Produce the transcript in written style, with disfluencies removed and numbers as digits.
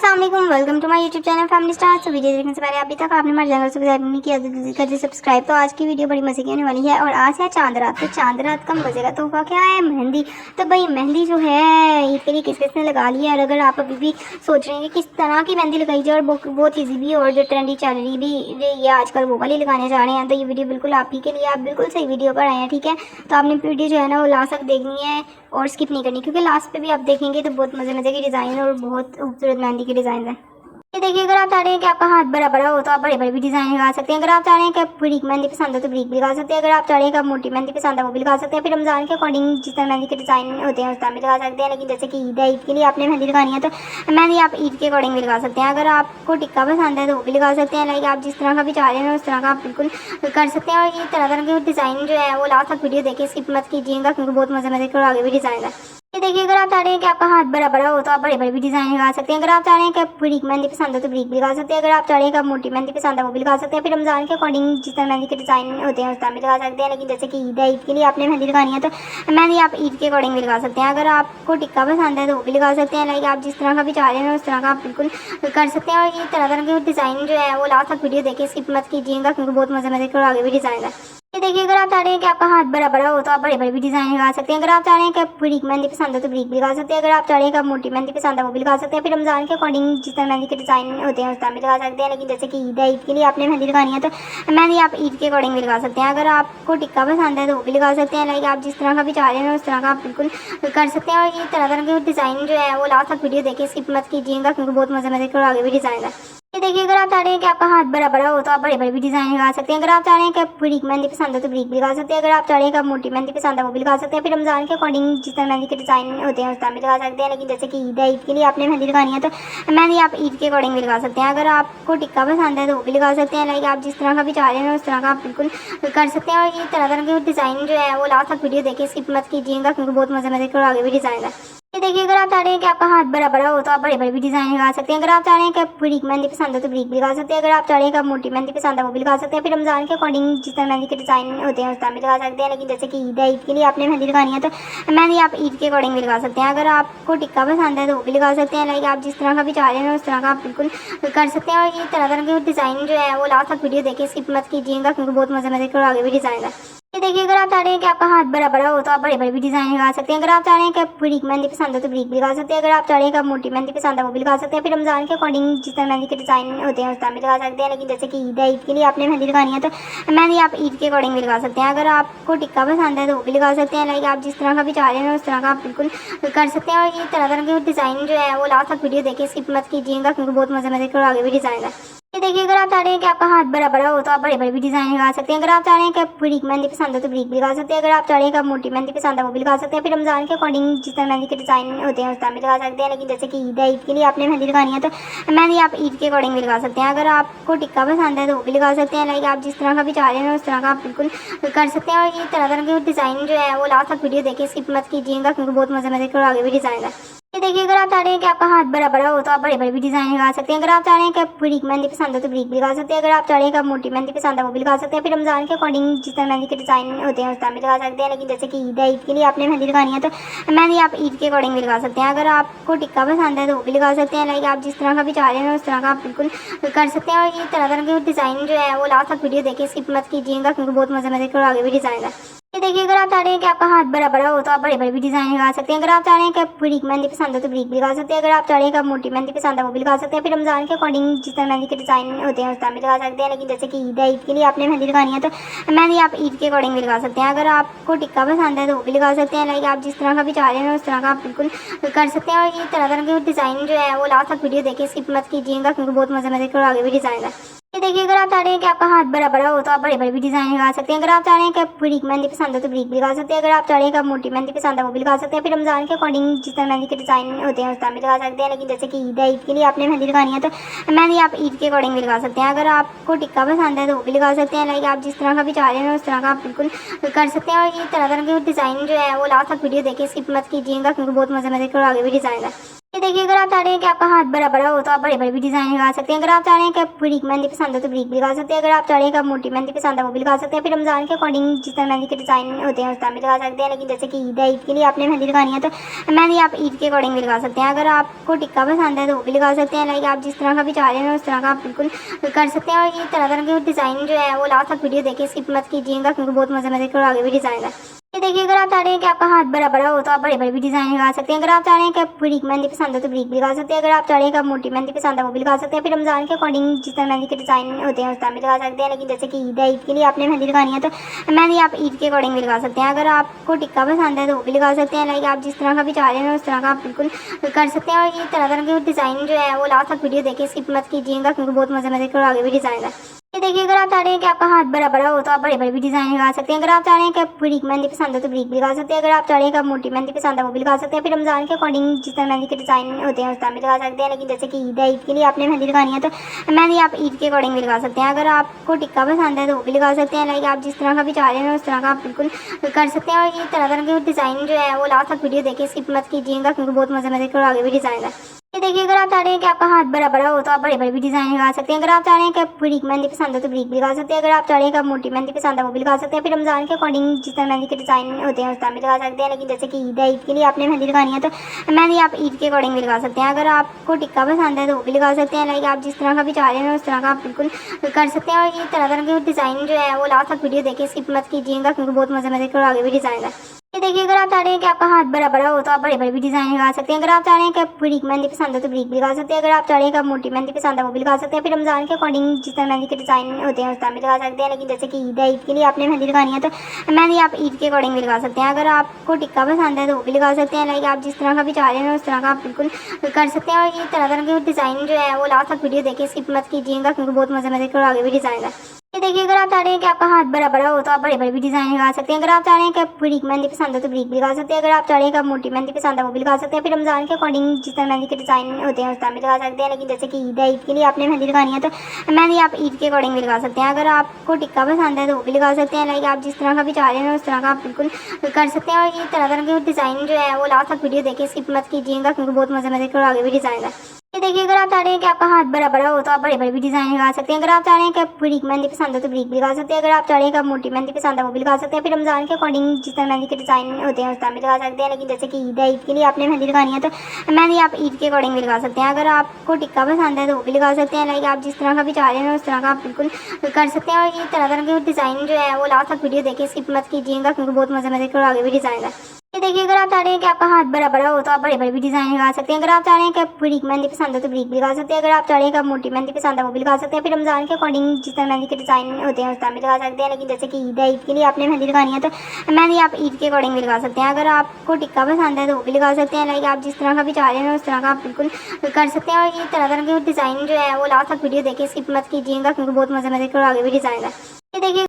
अस्सलाम वालेकुम, welcome to my YouTube channel family star. तो वीडियो देखने से पहले अभी तक आपने हमारे चैनल सब्सक्राइब नहीं किया तो जल्दी कर दीजिए सब्सक्राइब। तो आज की वीडियो बड़ी मजे की होने वाली है और आज है चांद रात। तो चांद रात का मजे का तोहफा क्या है? मेहंदी। तो भाई मेहंदी जो है ईद के लिए किस किस ने लगा ली है, और अगर आप अभी भी सोच रहे हैं कि किस तरह की मेहंदी लगाई जाए और बहुत ईजी भी और जो ट्रेंडी चल रही भी ये आजकल वो वाली लगाने जा रहे हैं, तो ये वीडियो बिल्कुल आप ही के लिए, आप बिल्कुल सही वीडियो पर आए हैं। ठीक है, तो आपने वीडियो जो है ना वो लास्ट तक देखनी है और स्किप नहीं करनी, क्योंकि लास्ट पे भी आप देखेंगे तो बहुत मजे मजे के डिज़ाइन और बहुत खूबसूरत मेहंदी के डिज़ाइन है। ये देखिए, अगर आप चाह रहे हैं कि आपका हाथ बड़ा बड़ा हो तो आप बड़े बड़े भी डिज़ाइन लगा सकते हैं। अगर आप चाह रहे हैं कि आप ब्रीक मेहंदी पसंद हो तो ब्रीक भी लगा सकते हैं। अगर आप चाह रहे हैं कि आप मोटी मेहंदी पसंद है वो भी लगा सकते हैं। फिर रमज़ान के अकॉर्डिंग जिस तरह मेहंदी के डिज़ाइन होते हैं उस तरह भी लगा सकते हैं। लेकिन जैसे कि ईद है, ईद के लिए आपने मेहंदी लगानी है तो मेहंदी आप ईद के अकॉर्डिंग भी लगा सकते हैं। अगर आपको टिक्का पसंद है तो वो भी लगा सकते हैं। लाइक आप जिस तरह का भी चाह रहे हैं उस तरह का आप बिल्कुल कर सकते हैं। और ये तरह तरह के डिज़ाइन जो है वो लास्ट तक वीडियो देखिए, स्किप मत कीजिएगा, क्योंकि बहुत मजे मजे के आगे भी डिज़ाइन है। ये देखिए, अगर आप चाह रहे हैं कि आपका हाथ बड़ा बड़ा हो तो आप बड़े बड़े भी डिज़ाइन लगा सकते हैं। अगर आप चाह रहे हैं कि आप ब्रीक मेहंदी पसंद हो तो ब्रीक भी लगा सकते हैं। अगर आप चाह रहे हैं कि आप मोटी मेहंदी पसंद है वो भी लगा सकते हैं। फिर रमज़ान के अकॉर्डिंग जिस तरह मेहंदी के डिज़ाइन होते हैं उस तरह भी लगा सकते हैं। लेकिन जैसे कि ईद है, ईद के लिए आपने मेहंदी लगानी है तो मेहंदी आप ईद के अकॉर्डिंग भी लगा सकते हैं। अगर आपको टिक्का पसंद है तो वो भी लगा सकते हैं। लाइक आप जिस तरह का भी चाह रहे हैं उस तरह का आप बिल्कुल कर सकते हैं। और ये तरह तरह के डिज़ाइन जो है वो लास्ट तक वीडियो देखिए, स्किप मत कीजिएगा, क्योंकि बहुत मजे मजे के आगे भी डिज़ाइन है। ये देखिए, अगर आप चाह रहे हैं कि आपका हाथ बड़ा बड़ा हो तो आप बड़े बड़े भी डिज़ाइन लगा सकते हैं। अगर आप चाह रहे हैं कि आप ब्रीक मेहंदी पसंद हो तो ब्रीक भी लगा सकते हैं। अगर आप चाह रहे हैं कि आप मोटी मेहंदी पसंद है वो भी लगा सकते हैं। फिर रमज़ान के अकॉर्डिंग जिस तरह मेहंदी के डिज़ाइन होते हैं उस तरह भी लगा सकते हैं। लेकिन जैसे कि ईद है, ईद के लिए आपने मेहंदी लगानी है तो मेहंदी आप ईद के अकॉर्डिंग भी लगा सकते हैं। अगर आपको टिक्का पसंद है तो वो भी लगा सकते हैं। लाइक आप जिस तरह का भी चाह रहे हैं उस तरह का आप बिल्कुल कर सकते हैं। और ये तरह तरह के डिज़ाइन जो है वो लास्ट तक वीडियो देखिए, स्किप मत कीजिएगा, क्योंकि बहुत मजे मजे के आगे भी डिज़ाइन है। ये देखिए, अगर आप चाह रहे हैं कि आपका हाथ बड़ा बड़ा हो तो आप बड़े बड़े भी डिज़ाइन लगा सकते हैं। अगर आप चाह रहे हैं कि आप ब्रीक मेहंदी पसंद हो तो ब्रीक भी लगा सकते हैं। अगर आप चाह रहे हैं कि आप मोटी मेहंदी पसंद है वो भी लगा सकते हैं। फिर रमज़ान के अकॉर्डिंग जिस तरह मेहंदी के डिज़ाइन होते हैं उस तरह भी लगा सकते हैं। लेकिन जैसे कि ईद है, ईद के लिए आपने मेहंदी लगानी है तो मेहंदी आप ईद के अकॉर्डिंग भी लगा सकते हैं। अगर आपको टिक्का पसंद है तो वो भी लगा सकते हैं। लाइक आप जिस तरह का भी चाह रहे हैं उस तरह का आप बिल्कुल कर सकते हैं। और ये तरह तरह के डिज़ाइन जो है वो लास्ट तक वीडियो देखिए, स्किप मत कीजिएगा, क्योंकि बहुत मजे मजे के आगे भी डिज़ाइन है। ये देखिए, अगर आप चाह रहे हैं कि आपका हाथ बड़ा बड़ा हो तो आप बड़े बड़े भी डिज़ाइन लगा सकते हैं। अगर आप चाह रहे हैं कि आप ब्रीक मेहंदी पसंद हो तो ब्रीक भी लगा सकते हैं। अगर आप चाह रहे हैं कि आप मोटी मेहंदी पसंद है वो भी लगा सकते हैं। फिर रमज़ान के अकॉर्डिंग जिस तरह मेहंदी के डिज़ाइन होते हैं उस तरह भी लगा सकते हैं। लेकिन जैसे कि ईद है, ईद के लिए आपने मेहंदी लगानी है तो मेहंदी आप ईद के अकॉर्डिंग भी लगा सकते हैं। अगर आपको टिक्का पसंद है तो वो भी लगा सकते हैं। लाइक आप जिस तरह का भी चाह रहे हैं उस तरह का आप बिल्कुल कर सकते हैं। और ये तरह तरह के डिज़ाइन जो है वो लास्ट तक वीडियो देखिए, स्किप मत कीजिएगा, क्योंकि बहुत मजे मजे के आगे भी डिज़ाइन है। ये देखिए, अगर आप चाह रहे हैं कि आपका हाथ बड़ा बड़ा हो तो आप बड़े बड़े भी डिज़ाइन लगा सकते हैं। अगर आप चाह रहे हैं कि आप ब्रीक मेहंदी पसंद हो तो ब्रीक भी लगा सकते हैं। अगर आप चाह रहे हैं कि आप मोटी मेहंदी पसंद है वो भी लगा सकते हैं। फिर रमज़ान के अकॉर्डिंग जिस तरह मेहंदी के डिज़ाइन होते हैं उस तरह भी लगा सकते हैं। लेकिन जैसे कि ईद है, ईद के लिए आपने मेहंदी लगानी है तो मेहंदी आप ईद के अकॉर्डिंग भी लगा सकते हैं। अगर आपको टिक्का पसंद है तो वो भी लगा सकते हैं। लाइक आप जिस तरह का भी चाह रहे हैं उस तरह का आप बिल्कुल कर सकते हैं। और ये तरह तरह के डिज़ाइन जो है वो लास्ट तक वीडियो देखिए, स्किप मत कीजिएगा, क्योंकि बहुत मजे मजे के आगे भी डिज़ाइन है। ये देखिए, अगर आप चाह रहे हैं कि आपका हाथ बड़ा बड़ा हो तो आप बड़े बड़े भी डिज़ाइन लगा सकते हैं। अगर आप चाह रहे हैं कि आप ब्रीक मेहंदी पसंद हो तो ब्रीक भी लगा सकते हैं। अगर आप चाह रहे हैं कि आप मोटी मेहंदी पसंद है वो भी लगा सकते हैं। फिर रमज़ान के अकॉर्डिंग जिस तरह मेहंदी के डिज़ाइन होते हैं उस तरह भी लगा सकते हैं। लेकिन जैसे कि ईद है, ईद के लिए आपने मेहंदी लगानी है तो मेहंदी आप ईद के अकॉर्डिंग भी लगा सकते हैं। अगर आपको टिक्का पसंद है तो वो भी लगा सकते हैं। लाइक आप जिस तरह का भी चाह रहे हैं उस तरह का आप बिल्कुल कर सकते हैं। और ये तरह तरह के डिज़ाइन जो है वो लास्ट तक वीडियो देखिए, स्किप मत कीजिएगा, क्योंकि बहुत मजे मजे के आगे भी डिज़ाइन है। ये देखिए, अगर आप चाह रहे हैं कि आपका हाथ बड़ा बड़ा हो तो आप बड़े बड़े भी डिज़ाइन लगा सकते हैं। अगर आप चाह रहे हैं कि आप ब्रीक मेहंदी पसंद हो तो ब्रीक भी लगा सकते हैं। अगर आप चाह रहे हैं कि आप मोटी मेहंदी पसंद है वो भी लगा सकते हैं। फिर रमज़ान के अकॉर्डिंग जिस तरह मेहंदी के डिज़ाइन होते हैं उस तरह भी लगा सकते हैं। लेकिन जैसे कि ईद है, ईद के लिए आपने मेहंदी लगानी है तो मेहंदी आप ईद के अकॉर्डिंग भी लगा सकते हैं। अगर आपको टिक्का पसंद है तो वो भी लगा सकते हैं। लाइक आप जिस तरह का भी चाह रहे हैं उस तरह का आप बिल्कुल कर सकते हैं। और ये तरह तरह के डिज़ाइन जो है वो लास्ट तक वीडियो देखिए, स्किप मत कीजिएगा, क्योंकि बहुत मजे मजे के आगे भी डिज़ाइन है। ये देखिए, अगर आप चाह रहे हैं कि आपका हाथ बड़ा बड़ा हो तो आप बड़े बड़े भी डिज़ाइन लगा सकते हैं। अगर आप चाह रहे हैं कि आप ब्रीक मेहंदी पसंद हो तो ब्रीक भी लगा सकते हैं। अगर आप चाह रहे हैं कि आप मोटी मेहंदी पसंद है वो भी लगा सकते हैं। फिर रमज़ान के अकॉर्डिंग जिस तरह मेहंदी के डिज़ाइन होते हैं उस तरह भी लगा सकते हैं। लेकिन जैसे कि ईद है, ईद के लिए आपने मेहंदी लगानी है तो मेहंदी आप ईद के अकॉर्डिंग भी लगा सकते हैं। अगर आपको टिक्का पसंद है तो वो भी लगा सकते हैं। लाइक आप जिस तरह का भी चाह रहे हैं उस तरह का आप बिल्कुल कर सकते हैं। और ये तरह तरह के डिज़ाइन जो है वो लास्ट तक वीडियो देखिए, स्किप मत कीजिएगा, क्योंकि बहुत मजे मजे के आगे भी डिज़ाइन है। ये देखिए, अगर आप चाह रहे हैं कि आपका हाथ बड़ा बड़ा हो तो आप बड़े बड़े भी डिज़ाइन लगा सकते हैं। अगर आप चाह रहे हैं कि आप ब्रीक मेहंदी पसंद हो तो ब्रीक भी लगा सकते हैं। अगर आप चाह रहे हैं कि आप मोटी मेहंदी पसंद है वो भी लगा सकते हैं। फिर रमज़ान के अकॉर्डिंग जिस तरह मेहंदी के डिज़ाइन होते हैं उस तरह भी लगा सकते हैं। लेकिन जैसे कि ईद है, ईद के लिए आपने मेहंदी लगानी है तो मेहंदी आप ईद के अकॉर्डिंग भी लगा सकते हैं। अगर आपको टिक्का पसंद है तो वो भी लगा सकते हैं। लाइक आप जिस तरह का भी चाह रहे हैं उस तरह का आप बिल्कुल कर सकते हैं। और ये तरह तरह के डिज़ाइन जो है वो लास्ट तक वीडियो देखिए, स्किप मत कीजिएगा, क्योंकि बहुत मजे मजे के आगे भी डिज़ाइन है। ये देखिए, अगर आप चाह रहे हैं कि आपका हाथ बड़ा बड़ा हो तो आप बड़े बड़े भी डिजाइन लगा सकते हैं। अगर आप चाह रहे हैं कि आपको बारीक मेहंदी पसंद हो तो बारीक भी लगा सकते हैं। अगर आप चाह रहे हैं कि आप मोटी मेहंदी पसंद है वो भी लगा सकते हैं। फिर रमजान के अकॉर्डिंग जिस तरह मेहंदी के डिजाइन होते हैं उस तरह भी लगा सकते हैं। लेकिन जैसे कि ईद है, ईद के लिए आपने मेहंदी लगानी है तो मेहंदी आप ईद के अकॉर्डिंग भी लगा सकते हैं। अगर आपको टिक्का पसंद है तो वो भी लगा सकते हैं। लाइक आप जिस तरह का भी चाह रहे हैं उस तरह का आप बिल्कुल कर सकते हैं। और ये तरह तरह के डिज़ाइन जो है वो लास्ट तक वीडियो देखिए, स्किप मत कीजिएगा क्योंकि बहुत मजे मजे के आगे भी डिज़ाइन है। ये देखिए, अगर आप चाह रहे हैं कि आपका हाथ बड़ा बड़ा हो तो आप बड़े बड़े भी डिजाइन लगा सकते हैं। अगर आप चाह रहे हैं कि आप बारीक मेहंदी पसंद हो तो बारीक भी लगा सकते हैं। अगर आप चाह रहे हैं कि आप मोटी मेहंदी पसंद है वो भी लगा सकते हैं। फिर रमजान के अकॉर्डिंग जिस तरह मेहंदी के डिजाइन होते हैं उस तरह भी लगा सकते हैं। लेकिन जैसे कि ईद है, ईद के लिए आपने मेहंदी लगानी है तो मेहंदी आप ईद के अकॉर्डिंग भी लगा सकते हैं। अगर आपको टिक्का पसंद है तो वो भी लगा सकते हैं। लाइक आप जिस तरह का भी चाह रहे हैं उस तरह का आप बिल्कुल कर सकते हैं। और ये तरह तरह के डिजाइन जो है वो लास्ट तक वीडियो देखिए, स्किप मत कीजिएगा क्योंकि बहुत मजे मजे के आगे भी डिजाइन है। ये देखिए, अगर आप चाह रहे हैं कि आपका हाथ बड़ा बड़ा हो तो आप बड़े बड़े भी डिजाइन लगा सकते हैं। अगर आप चाह रहे हैं कि आप बारीक मेहंदी पसंद हो तो बारीक भी लगा सकते हैं। अगर आप चाह रहे हैं कि आप मोटी मेहंदी पसंद है वो भी लगा सकते हैं। फिर रमजान के अकॉर्डिंग जिस तरह मेहंदी के डिजाइन होते हैं उस तरह भी लगा सकते हैं। लेकिन जैसे कि ईद है, ईद के लिए आपने मेहंदी लगानी है तो मेहंदी आप ईद के अकॉर्डिंग भी लगा सकते हैं। अगर आपको टिक्का पसंद है तो वो भी लगा सकते हैं। लाइक आप जिस तरह का भी चाह रहे हैं उस तरह का आप बिल्कुल कर सकते हैं। और ये तरह तरह के डिजाइन जो है वो लास्ट तक वीडियो देखिए, स्किप मत कीजिएगा क्योंकि बहुत मजे मजे के आगे भी डिजाइन है। ये देखिए, अगर आप चाह रहे हैं कि आपका हाथ बड़ा बड़ा हो तो आप बड़े बड़े भी डिजाइन लगा सकते हैं। अगर आप चाह रहे हैं कि आप बारीक मेहंदी पसंद हो तो बारीक भी लगा सकते हैं। अगर आप चाह रहे हैं कि आप मोटी मेहंदी पसंद है वो भी लगा सकते हैं। फिर रमजान के अकॉर्डिंग जिस तरह मेहंदी के डिजाइन होते हैं उस तरह भी लगा सकते हैं। लेकिन जैसे कि ईद है, ईद के लिए आपने मेहंदी लगानी है तो मेहंदी आप ईद के अकॉर्डिंग भी लगा सकते हैं। अगर आपको टिक्का पसंद है तो वो भी लगा सकते हैं। लाइक आप जिस तरह का भी चाह रहे हैं उस तरह का आप बिल्कुल कर सकते हैं। और ये तरह तरह के डिजाइन जो है वो लास्ट तक वीडियो देखिए, स्किप मत कीजिएगा क्योंकि बहुत मजे मजे के आगे भी डिजाइन है। ये देखिए, अगर आप चाह रहे हैं कि आपका हाथ बड़ा बड़ा हो तो आप बड़े बड़े भी डिजाइन लगा सकते हैं। अगर आप चाह रहे हैं कि आप बारीक मेहंदी पसंद हो तो बारीक भी लगा सकते हैं। अगर आप चाह रहे हैं कि आप मोटी मेहंदी पसंद है वो भी लगा सकते हैं। फिर रमजान के अकॉर्डिंग जिस तरह मेहंदी के डिजाइन होते हैं उस तरह भी लगा सकते हैं। लेकिन जैसे कि ईद है, ईद के लिए आपने मेहंदी लगानी है तो मेहंदी आप ईद के अकॉर्डिंग भी लगा सकते हैं। अगर आपको टिक्का पसंद है तो वो भी लगा सकते हैं। लाइक आप जिस तरह का भी चाह रहे हैं उस तरह का आप बिल्कुल कर सकते हैं। और ये तरह तरह के डिजाइन जो है वो लास्ट तक वीडियो देखिए, स्किप मत कीजिएगा क्योंकि बहुत मजे मजे के आगे भी डिजाइन है। ये देखिए, अगर आप चाह रहे हैं कि आपका हाथ बड़ा बड़ा हो तो आप बड़े बड़े भी डिजाइन लगा सकते हैं। अगर आप चाह रहे हैं कि आप बारीक मेहंदी पसंद हो तो बारीक भी लगा सकते हैं। अगर आप चाह रहे हैं कि आप मोटी मेहंदी पसंद है वो भी लगा सकते हैं। फिर रमजान के अकॉर्डिंग जिस तरह मेहंदी के डिजाइन होते हैं उस तरह भी लगा सकते हैं। लेकिन जैसे कि ईद है, ईद के लिए आपने मेहंदी लगानी है तो मेहंदी आप ईद के अकॉर्डिंग भी लगा सकते हैं। अगर आपको टिक्का पसंद है तो वो भी लगा सकते हैं। लाइक आप जिस तरह का भी चाह रहे हैं उस तरह का आप बिल्कुल कर सकते हैं। और ये तरह तरह के डिजाइन जो है वो लास्ट तक वीडियो देखिए, स्किप मत कीजिएगा क्योंकि बहुत मजे मजे के आगे भी डिजाइन है। ये देखिए, अगर आप चाह रहे हैं कि आपका हाथ बड़ा बड़ा हो तो आप बड़े बड़े भी डिजाइन लगा सकते हैं। अगर आप चाह रहे हैं कि आप बारीक मेहंदी पसंद हो तो बारीक भी लगा सकते हैं। अगर आप चाह रहे हैं कि आप मोटी मेहंदी पसंद है वो भी लगा सकते हैं। फिर रमजान के अकॉर्डिंग जिस तरह मेहंदी के डिजाइन होते हैं उस तरह भी लगा सकते हैं। लेकिन जैसे कि ईद है, ईद के लिए आपने मेहंदी लगानी है तो मेहंदी आप ईद के अकॉर्डिंग भी लगा सकते हैं। अगर आपको टिक्का पसंद है तो वो भी लगा सकते हैं। लाइक आप जिस तरह का भी चाह रहे हैं उस तरह का आप बिल्कुल कर सकते हैं। और ये तरह तरह के डिजाइन जो है वो लास्ट तक वीडियो देखिए, स्किप मत कीजिएगा क्योंकि बहुत मजे मजे के आगे भी डिजाइन है। ये देखिए, अगर आप चाह रहे हैं कि आपका हाथ बड़ा बड़ा हो तो आप बड़े बड़े भी डिजाइन लगा सकते हैं। अगर आप चाह रहे हैं कि आप बारीक मेहंदी पसंद हो तो बारीक भी लगा सकते हैं। अगर आप चाह रहे हैं कि आप मोटी मेहंदी पसंद है वो भी लगा सकते हैं। फिर रमजान के अकॉर्डिंग जिस तरह मेहंदी के डिजाइन होते हैं उस तरह भी लगा सकते हैं। लेकिन जैसे कि ईद है, ईद के लिए आपने मेहंदी लगानी है तो मेहंदी आप ईद के अकॉर्डिंग भी लगा सकते हैं। अगर आपको टिक्का पसंद है तो वो भी लगा सकते हैं। लाइक आप जिस तरह का भी चाह रहे हैं उस तरह का आप बिल्कुल कर सकते हैं। और ये तरह तरह के डिजाइन जो है वो लास्ट तक वीडियो देखिए, स्किप मत कीजिएगा क्योंकि बहुत मजे मजे के आगे भी डिजाइन है। ये देखिए,